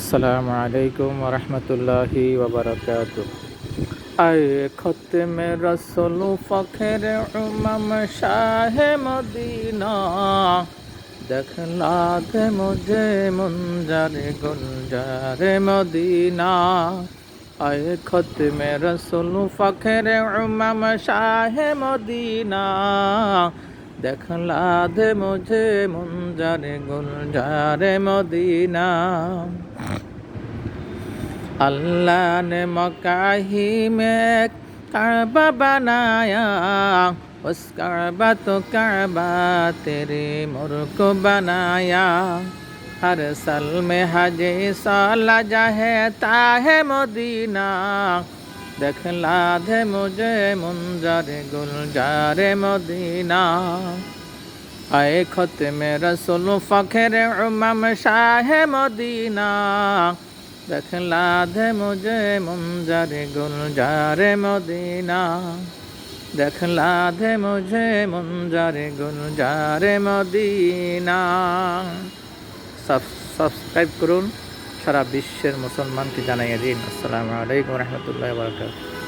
अस्सलामु अलैकुम वरहमतुल्लाहि वबरकातुह। आए खत्म रसूल फखर उमम शाह मदीना, देखला दे मुझे मुंजर गुलजार मदीना। आए खत्म रसूल फखर उमम शाह मदीना, देखला दे मुझे मुंजर गुलजार मदीना। अल्लाह ने मक्का में काबा बनाया, उस काबा तो काबा तेरे मुल्क को बनाया। हर साल में हजे साला जाता है मदीना, देखला दे मुझे मुंजर गुलजार मदीना। आए खत्म रसूल फखर उमम शाह मदीना, देखला दे मुझे मुंजर गुलजार मदीना। देखला दे मुझे मुंजर गुलजार मदीना। সাবস্ক্রাইব করুন। সারা বিশ্বের মুসলমানকে জানাইয়া দিন। আসসালামু আলাইকুম রহমতুল্লাহ বারাকাতুহু।